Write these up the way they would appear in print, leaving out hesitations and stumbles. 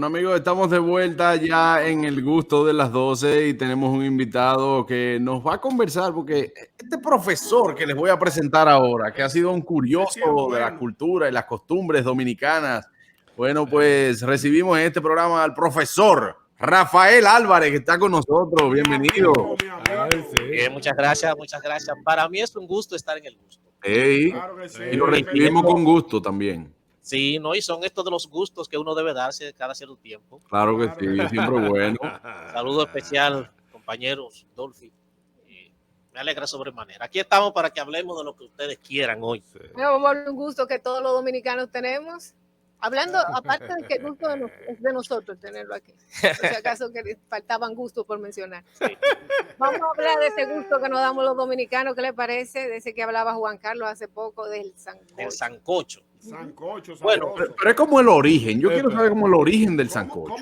Bueno, amigos, estamos de vuelta ya en el gusto de las 12 y tenemos un invitado que nos va a conversar porque este profesor que les voy a presentar ahora, que ha sido un curioso de la cultura y las costumbres dominicanas, bueno, pues recibimos en este programa al profesor Rafael Álvarez, que está con nosotros. Bienvenido. Muchas gracias, muchas gracias. Para mí es un gusto estar en el gusto. Hey, y lo recibimos con gusto también. Sí, no, y son estos de los gustos que uno debe darse cada cierto tiempo. Claro que sí, siempre bueno. Saludo especial, compañeros Dolphy. Me alegra sobremanera. Aquí estamos para que hablemos de lo que ustedes quieran hoy. Vamos a ver un gusto que todos los dominicanos tenemos. Hablando, aparte de que el gusto es de nosotros tenerlo aquí. Por si acaso que faltaban gustos por mencionar. Sí. Vamos a hablar de ese gusto que nos damos los dominicanos. ¿Qué le parece? De ese que hablaba Juan Carlos hace poco, del sancocho. El sancocho. Sancocho, Bueno, Pero es como el origen. Yo quiero saber como el origen del sancocho.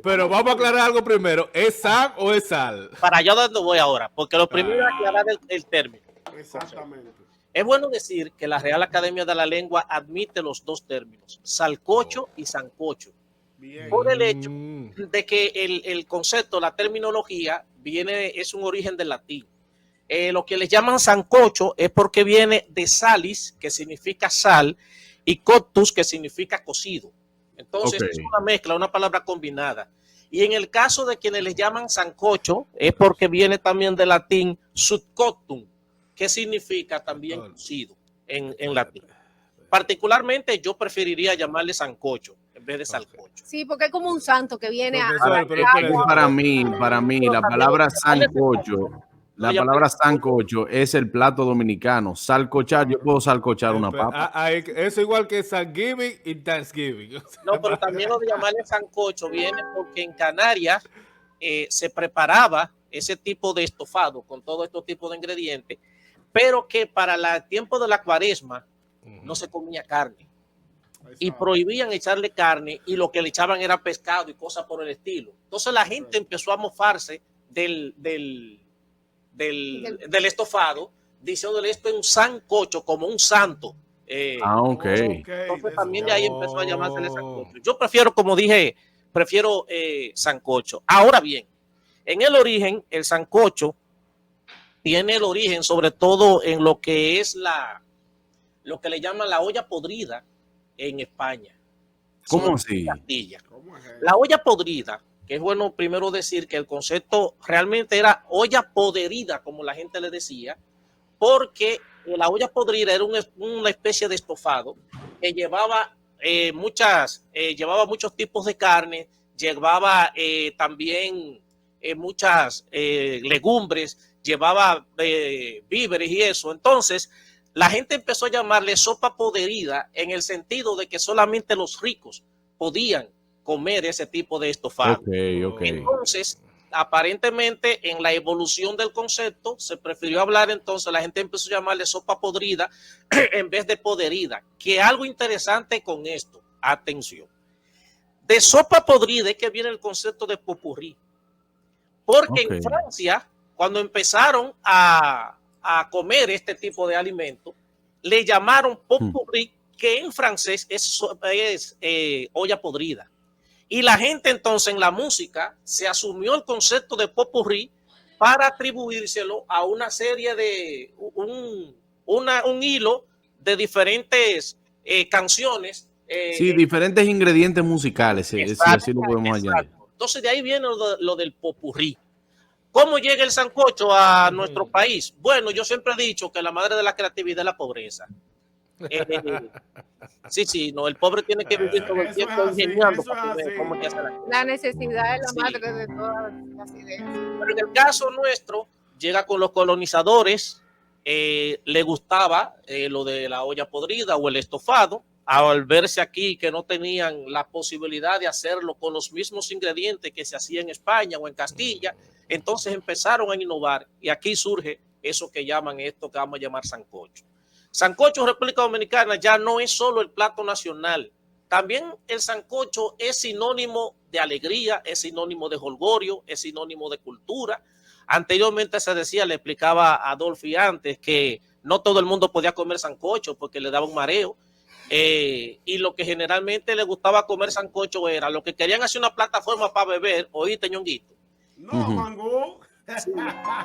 Pero vamos a aclarar algo primero. ¿Es sal o es sal? Para allá donde voy ahora, porque lo primero es aclarar el término. Exactamente. Es bueno decir que la Real Academia de la Lengua admite los dos términos, salcocho y sancocho. Bien. Por el hecho de que el concepto, la terminología, es un origen del latín. Lo que les llaman sancocho es porque viene de salis, que significa sal, y coctus, que significa cocido. Entonces es una mezcla, una palabra combinada. Y en el caso de quienes les llaman sancocho, es porque viene también del latín subcoctum, que significa también cocido en latín. Particularmente yo preferiría llamarle sancocho en vez de salcocho. Sí, porque es como un santo que viene Para mí, la palabra sancocho es el plato dominicano. Salcochar, yo puedo salcochar una papa. Eso igual que Thanksgiving y Thanksgiving. No, pero también lo de llamarle sancocho viene porque en Canarias se preparaba ese tipo de estofado con todo este tipo de ingredientes, pero que para el tiempo de la cuaresma no se comía carne y prohibían echarle carne y lo que le echaban era pescado y cosas por el estilo. Entonces la gente empezó a mofarse del estofado, diciéndole esto es un sancocho, como un santo. Entonces también de ahí empezó a llamarse sancocho. Yo prefiero, como dije, sancocho. Ahora bien, en el origen, el sancocho tiene el origen sobre todo en lo que es lo que le llaman la olla podrida en España. ¿Cómo así? Castilla. La olla podrida, que es bueno primero decir que el concepto realmente era olla podrida, como la gente le decía, porque la olla podrida era una especie de estofado que llevaba muchos tipos de carne, llevaba también muchas legumbres, llevaba víveres y eso. Entonces, la gente empezó a llamarle sopa podrida en el sentido de que solamente los ricos podían comer ese tipo de estofado. Entonces, aparentemente, en la evolución del concepto, se prefirió hablar, entonces la gente empezó a llamarle sopa podrida en vez de podrida. Que algo interesante con esto, atención. De sopa podrida es que viene el concepto de popurrí. Porque en Francia, cuando empezaron a comer este tipo de alimento, le llamaron popurrí, que en francés es olla podrida. Y la gente entonces en la música se asumió el concepto de popurrí para atribuírselo a una serie de un hilo de diferentes canciones. Diferentes ingredientes musicales, si así lo podemos añadir. Entonces de ahí viene lo del popurrí. ¿Cómo llega el sancocho a nuestro país? Bueno, yo siempre he dicho que la madre de la creatividad es la pobreza. No, el pobre tiene que vivir todo el tiempo ingeniando para ver cómo se hace la necesidad es la madre de todas las ideas. Pero en el caso nuestro, llega con los colonizadores, le gustaba lo de la olla podrida o el estofado, al verse aquí que no tenían la posibilidad de hacerlo con los mismos ingredientes que se hacía en España o en Castilla, entonces empezaron a innovar y aquí surge eso que llaman esto que vamos a llamar sancocho. Sancocho en República Dominicana ya no es solo el plato nacional, también el sancocho es sinónimo de alegría, es sinónimo de jolgorio, es sinónimo de cultura. Anteriormente se decía, le explicaba a Adolfi antes, que no todo el mundo podía comer sancocho porque le daba un mareo. Y lo que generalmente les gustaba comer sancocho era, lo que querían hacer una plataforma para beber, oíste, Ñonguito. No, Mangú.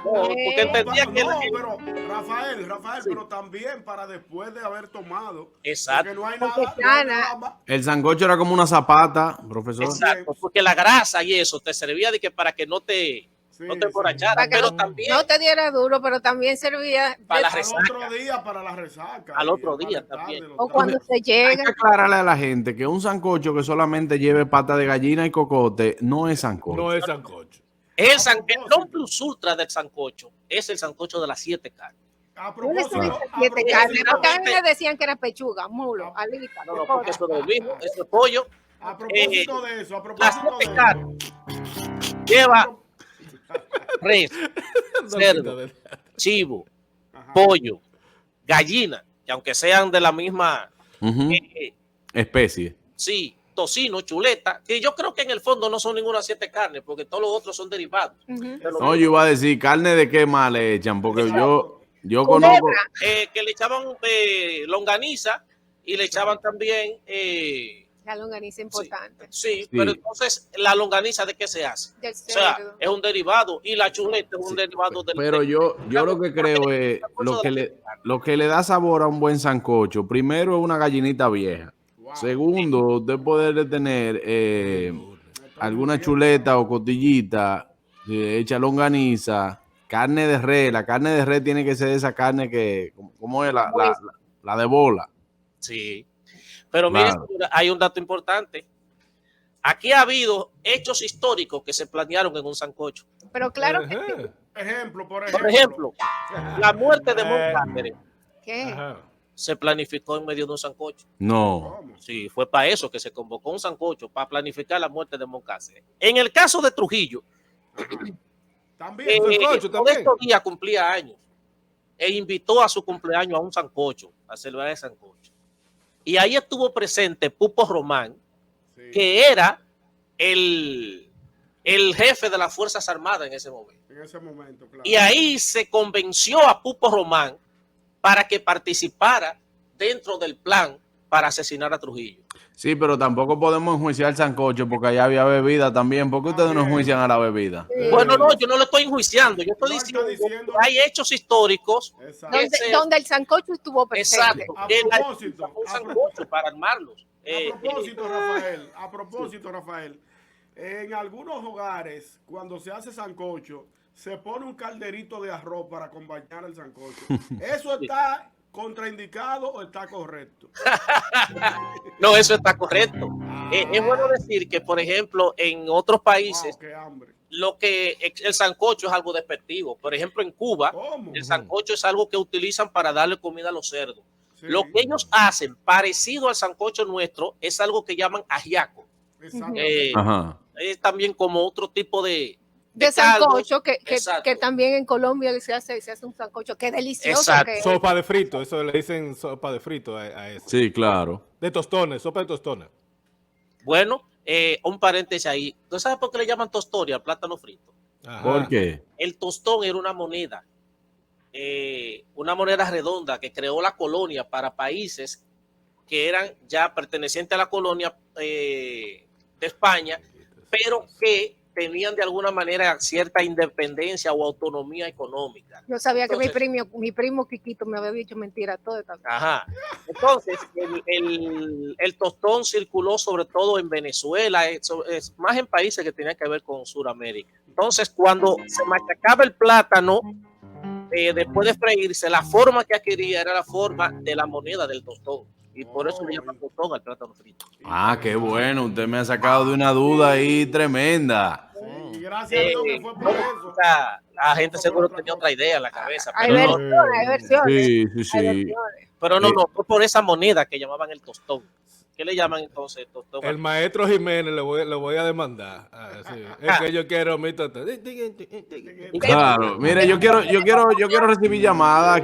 Porque entendía que No, pero Rafael, Sí. pero también para después de haber tomado. Exacto. Porque no hay Porque nada. No hay sana. nada. El sancocho era como una zapata, profesor. Exacto, porque la grasa y eso te servía de que para que no te Sí, emborracharas, Para que pero no, también no te diera duro, pero también servía Para la Al resaca. otro día para la resaca. Al y otro para día el tarde, también. los o cuando tardes. se Hay llega. que aclararle a la gente que un sancocho que solamente lleve pata de gallina y cocote no es sancocho. No es sancocho. el propósito. non plus ultra del sancocho es el sancocho de las 7 carnes. A ¿Dónde se propósito, dice a siete carnes? propósito, Porque a mí me decían que era pechuga, mulo, alita. No, porque eso es lo mismo, eso es pollo. a propósito de eso, a Las propósito 7 de carnes eso. lleva res, No cerdo, quita de- chivo, Ajá. pollo, gallina, que aunque sean de la misma, Ujú. Especie. sí, tocino, chuleta, que yo creo que en el fondo no son ninguna 7 carnes, porque todos los otros son derivados. Ujú. De lo No, yo iba a decir, ¿carne de qué más le echan? Porque Exacto. yo Culebra. conozco. que le echaban longaniza y le echaban también, La longaniza importante. sí, Sí. pero entonces la longaniza ¿de qué se hace? Del O sea, cerdo. es un derivado y la chuleta es un derivado del Pero yo lo que creo es lo que le da sabor a un buen sancocho. Primero es una gallinita vieja. Wow. Segundo, usted poderle tener alguna diciendo. chuleta o costillita, hecha longaniza, carne de res. La carne de res tiene que ser esa carne que, ¿cómo es? La de bola. Sí. Pero miren, Claro. señora, hay un dato importante. Aquí ha habido hechos históricos que se planearon en un sancocho. Pero claro que sí. Ajá. Ejemplo, por Por ejemplo, la muerte de Eh. Moncáceres ¿Qué? Ajá. se planificó en medio de un sancocho. No. ¿Cómo? Sí, fue para eso que se convocó un sancocho, para planificar la muerte de Moncáceres. En el caso de Trujillo, También. sancocho también. estos días cumplía años e invitó a su cumpleaños a un sancocho, a celebrar el sancocho. Y ahí estuvo presente Pupo Román, Sí. que era el jefe de las Fuerzas Armadas en ese momento. En ese momento, claro. Y ahí se convenció a Pupo Román para que participara dentro del plan para asesinar a Trujillo. Sí, pero tampoco podemos enjuiciar el sancocho porque allá había bebida también. ¿Por qué ustedes no También. enjuician a la bebida? Bueno, no, yo no lo estoy enjuiciando, yo estoy No, está diciendo que diciendo- hay hechos históricos. Exacto. Donde el sancocho estuvo presente. Exacto. A que la- propósito, un sancocho para armarlos. A propósito, Rafael, en algunos hogares, cuando se hace sancocho, se pone un calderito de arroz para acompañar el sancocho. ¿Eso está contraindicado o está correcto? No, eso está correcto. Es bueno decir que, por ejemplo, en otros países, Wow, qué hambre. lo que el sancocho es algo despectivo. Por ejemplo, en Cuba, ¿Cómo? el sancocho es algo que utilizan para darle comida a los cerdos. Sí, Lo que ellos hacen, parecido al sancocho nuestro, es algo que llaman ajiaco. exacto. Ajá. Es también como otro tipo de De caldo. sancocho, Exacto. que también en Colombia se hace un sancocho. Qué delicioso Exacto. que es. Sopa de frito, eso le dicen sopa de frito a eso. Sí, claro. De tostones, sopa de tostones. Bueno, un paréntesis ahí. ¿Tú sabes por qué le llaman tostoria al plátano frito? Ajá. ¿Por qué? El tostón era una moneda redonda que creó la colonia para países que eran ya pertenecientes a la colonia de España, pero que tenían de alguna manera cierta independencia o autonomía económica. Yo sabía que Entonces, mi primo Quiquito me había dicho mentira todo esto. Ajá. Entonces, el tostón circuló sobre todo en Venezuela, es más en países que tenían que ver con Sudamérica. Entonces, cuando se machacaba el plátano, después de freírse, la forma que adquiría era la forma de la moneda del tostón. Y por eso le llaman tostón al plátano frito. Ah, qué bueno. Usted me ha sacado de una duda ahí tremenda. Sí, y gracias a Dios que fue por eso. O sea, la gente seguro tenía otra idea en la cabeza. Hay Pero no, versiones, hay versiones. Sí, sí, Hay sí. versiones. pero no, fue por esa moneda que llamaban el tostón. ¿Qué le llaman entonces tostón? El maestro Jiménez lo voy a demandar. Ah, sí. Es que yo quiero mi tostón. Claro, mire, yo quiero recibir llamadas,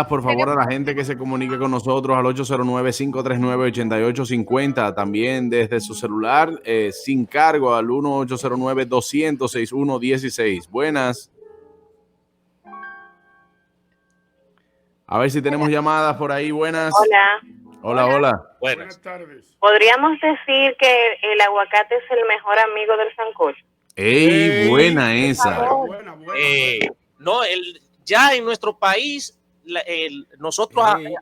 por favor, a la gente que se comunique con nosotros al 809-539-8850, también desde su celular, sin cargo, al 1-809-200-6116. Buenas. A ver si tenemos llamadas por ahí, buenas. Hola, Hola, hola. Buenas. Buenas tardes. Podríamos decir que el aguacate es el mejor amigo del sancocho. ¡Ey, buena esa! Buena, buena. No, ya en nuestro país nosotros Ey.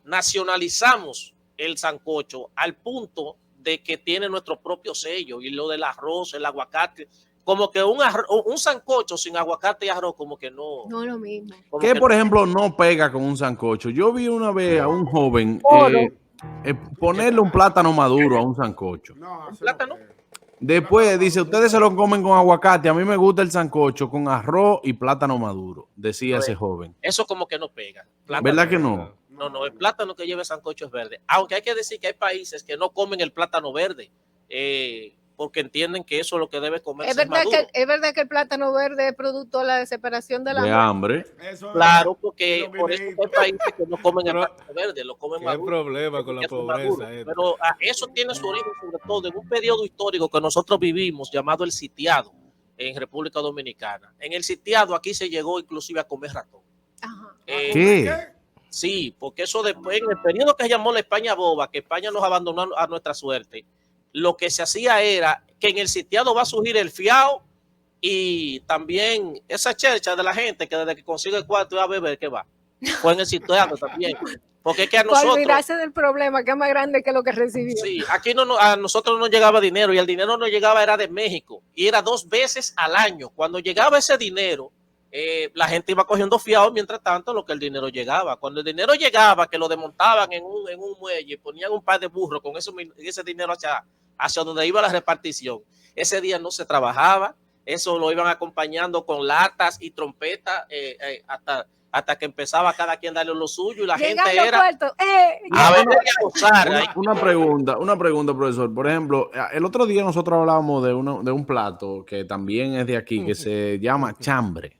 nacionalizamos el sancocho al punto de que tiene nuestro propio sello, y lo del arroz, el aguacate, como que un sancocho sin aguacate y arroz como que no. No lo mismo. como ¿Qué, que por ejemplo, no pega con un sancocho? Yo vi una vez a un joven ponerle un plátano maduro a un sancocho. No, ¿Un eso plátano? no pega. Después dice, ustedes se lo comen con aguacate. A mí me gusta el sancocho con arroz y plátano maduro, decía ese joven. Eso como que no pega. Plátano. ¿Verdad que no? No, el plátano que lleva sancocho es verde. Aunque hay que decir que hay países que no comen el plátano verde, porque entienden que eso es lo que debe comerse. Es verdad que el plátano verde es producto de la desesperación de la De hambre. Eso Claro, es porque los por eso hay videitos. países que no comen el Pero, plátano verde, lo comen ¿qué maduro. problema con la Eso es maduro. pobreza? Pero eso tiene su origen sobre todo en un periodo histórico que nosotros vivimos llamado el sitiado en República Dominicana. En el sitiado aquí se llegó inclusive a comer ratón. Ajá. ¿Qué? Sí, porque eso después, en el periodo que se llamó la España boba, que España nos abandonó a nuestra suerte, lo que se hacía era que en el sitiado va a surgir el fiao y también esa chercha de la gente que desde que consigue el cuarto va a beber, que va. Fue en el sitiado también. Porque es que a Por nosotros... olvidarse del problema, que es más grande que lo que recibió. Sí, aquí a nosotros no llegaba dinero, y el dinero no llegaba, era de México, y era 2 veces al año. Cuando llegaba ese dinero, la gente iba cogiendo fiado mientras tanto lo que el dinero llegaba. Cuando el dinero llegaba, que lo desmontaban en un muelle, ponían un par de burros con ese dinero hacia donde iba la repartición. Ese día no se trabajaba, eso lo iban acompañando con latas y trompetas hasta que empezaba cada quien a darle lo suyo, y la gente era a beber y a gozar. Una pregunta, profesor. Por ejemplo, el otro día nosotros hablábamos de un plato que también es de aquí, que se llama chambre.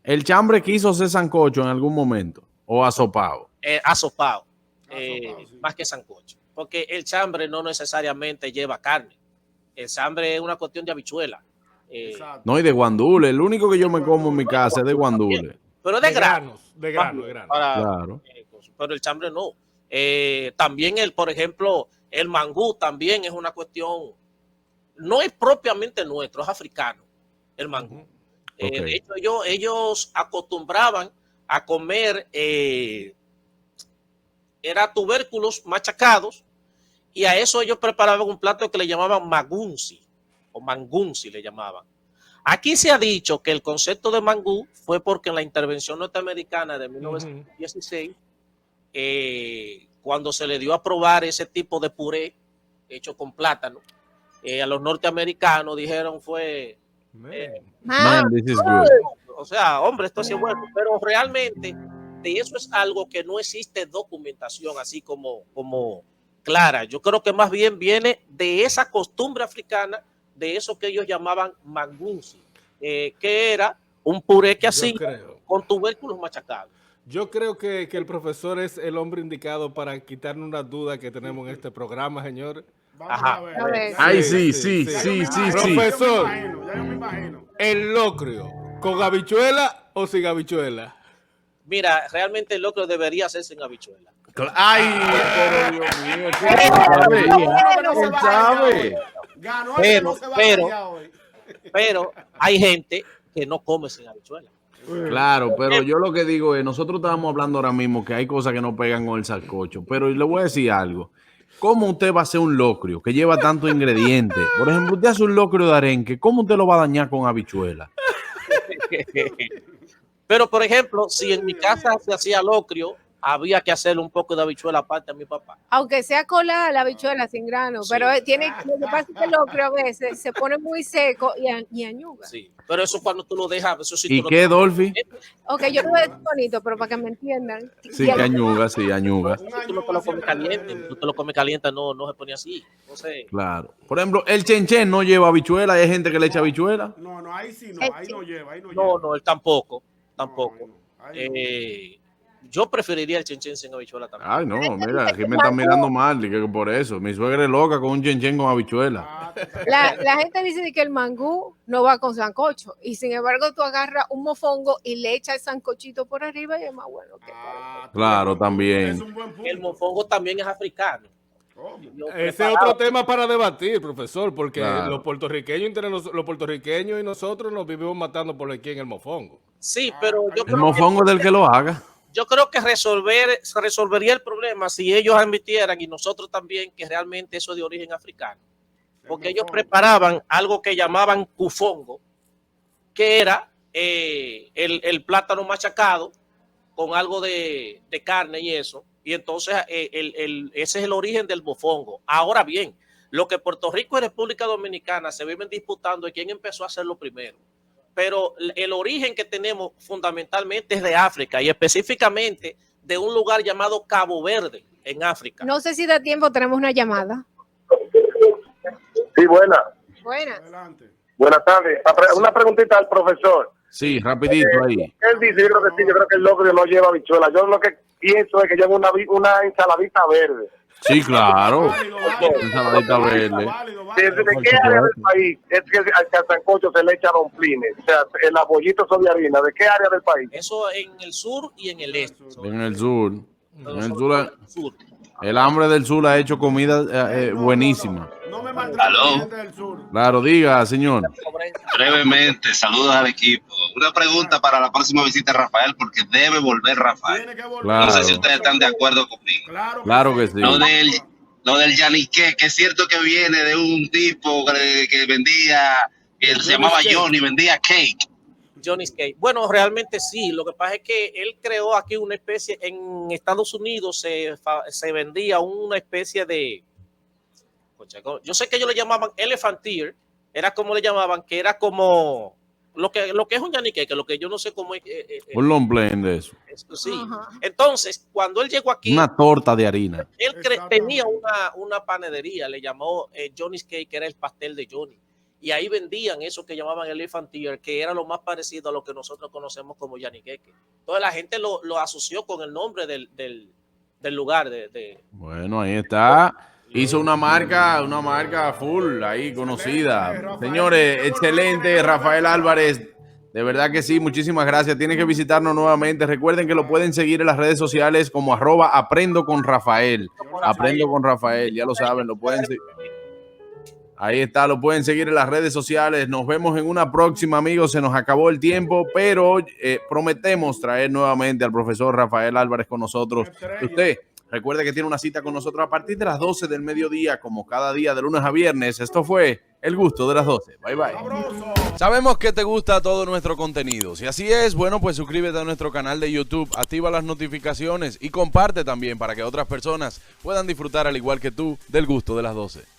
¿El chambre quiso hacer sancocho en algún momento? ¿O asopado? Asopado, Sí. más que sancocho. Porque el chambre no necesariamente lleva carne. El chambre es una cuestión de habichuela. Exacto. No, y de guandule. El único que yo me como en mi casa es de guandule. Pero es de grano. De grano. Claro. Pero el chambre no. También por ejemplo, el mangú también es una cuestión, no es propiamente nuestro, es africano, el mangú. De hecho, ellos acostumbraban a comer, era tubérculos machacados, y a eso ellos preparaban un plato que le llamaban magunzi, o mangunzi le llamaban. Aquí se ha dicho que el concepto de mangú fue porque en la intervención norteamericana de 1916, cuando se le dio a probar ese tipo de puré hecho con plátano, a los norteamericanos dijeron Man, this is good. o sea, hombre, esto sí es bueno, pero realmente de eso es algo que no existe documentación así como clara. Yo creo que más bien viene de esa costumbre africana, de eso que ellos llamaban mangunzi, que era un puré que hacía con tubérculos machacados. Yo creo que el profesor es el hombre indicado para quitarnos una duda que tenemos en este programa, señor. Vamos a ver. Ay, sí. Profesor, Ya yo me imagino. ¿el locrio con habichuela o sin habichuela? Mira, realmente el locro debería ser sin habichuela. Ay, pero Dios mío, ¿qué sabe? Ganó el que no se va a callar hoy. Pero hay gente que no come sin habichuela. Claro, pero yo lo que digo es, nosotros estábamos hablando ahora mismo que hay cosas que no pegan con el sancocho, pero le voy a decir algo. ¿Cómo usted va a hacer un locrio que lleva tantos ingredientes? Por ejemplo, usted hace un locrio de arenque, ¿cómo usted lo va a dañar con habichuela? Pero, por ejemplo, si en mi casa se hacía locrio, había que hacerle un poco de habichuela aparte a mi papá. Aunque sea colada la habichuela sin grano, Sí. pero lo que pasa es que el locrio a veces se pone muy seco y añuga. Sí, pero eso cuando tú lo dejas, eso sí. ¿Y tú qué, Dolphy? Ok, yo lo voy a decir bonito, pero para que me entiendan. Sí, que añuga, sí, añuga. Tú no te lo comes caliente, tú te lo comes caliente, no se pone así. Entonces, Claro. Por ejemplo, el chenchen no lleva habichuela, hay gente que le echa habichuela. No, ahí sí no, ahí no lleva, ahí no no, lleva. él tampoco. No, ahí no. Yo preferiría el chenchen sin habichuela también. Ay, no, mira, aquí me están mirando mal, que por eso. Mi suegra es loca con un chenchen con habichuela. La gente dice que el mangú no va con sancocho y sin embargo tú agarras un mofongo y le echas el sancochito por arriba y es más bueno que Claro, también. Es un buen punto. El mofongo también es africano. Ese es otro tema para debatir, profesor, porque Claro. los puertorriqueños y nosotros nos vivimos matando por aquí en el mofongo. Sí, pero yo El creo mofongo del que lo haga. Yo creo que se resolvería el problema si ellos admitieran y nosotros también que realmente eso es de origen africano. Porque ellos preparaban algo que llamaban cufongo, que era el plátano machacado con algo de carne y eso. Y entonces ese es el origen del mofongo. Ahora bien, lo que Puerto Rico y República Dominicana se viven disputando es quién empezó a hacerlo primero. Pero el origen que tenemos fundamentalmente es de África y específicamente de un lugar llamado Cabo Verde en África. No sé si da tiempo, tenemos una llamada. Sí, buena. Buenas. Adelante. Buenas tardes. Una preguntita al profesor. Sí, rapidito ahí. Él dice, yo creo que sí, yo creo que el locrio no lleva habichuela. Yo lo que pienso es que lleva una ensaladita verde. Sí, claro. Válido, válido. Ensaladita verde. Válido, ¿De válido. qué área del país es que al sancocho se le echa domplines? O sea, el abollito son de harina. ¿De qué área del país? Eso en el sur y en el este. En el sur. En el sur. el hambre del sur ha hecho comida buenísima. No me maltrate, gente del sur. Claro, diga, señor. Brevemente, saludos al equipo. Una pregunta para la próxima visita de Rafael, porque debe volver Rafael. Tiene que volver. Claro. No sé si ustedes están de acuerdo conmigo. Claro que sí. Lo del Yanique, que es cierto que viene de un tipo que vendía, que se llamaba Johnny, vendía cake. Johnny's Cake. Bueno, realmente sí. Lo que pasa es que él creó aquí una especie, en Estados Unidos se vendía una especie de, yo sé que ellos le llamaban elephant ear, era como le llamaban, que era como lo que es un yanique, que lo que yo no sé cómo es. Un long blend de eso. Sí. Ajá. Entonces, cuando él llegó aquí, Una torta de harina. él tenía una panadería, le llamó Johnny's Cake, que era el pastel de Johnny. Y ahí vendían eso que llamaban el elephant ear, que era lo más parecido a lo que nosotros conocemos como yaniqueque. Entonces la gente lo asoció con el nombre del lugar. Bueno, ahí está. Hizo una marca full ahí conocida. Señores, excelente, Rafael Álvarez. De verdad que sí, muchísimas gracias. Tienen que visitarnos nuevamente. Recuerden que lo pueden seguir en las redes sociales como @aprendo con Rafael. Aprendo con Rafael, ya lo saben, lo pueden seguir. Ahí está, lo pueden seguir en las redes sociales. Nos vemos en una próxima, amigos. Se nos acabó el tiempo, pero prometemos traer nuevamente al profesor Rafael Álvarez con nosotros. Usted recuerde que tiene una cita con nosotros a partir de las 12 del mediodía, como cada día de lunes a viernes. Esto fue El Gusto de las 12. Bye, bye. Sabemos que te gusta todo nuestro contenido. Si así es, bueno, pues suscríbete a nuestro canal de YouTube, activa las notificaciones y comparte también para que otras personas puedan disfrutar, al igual que tú, del Gusto de las 12.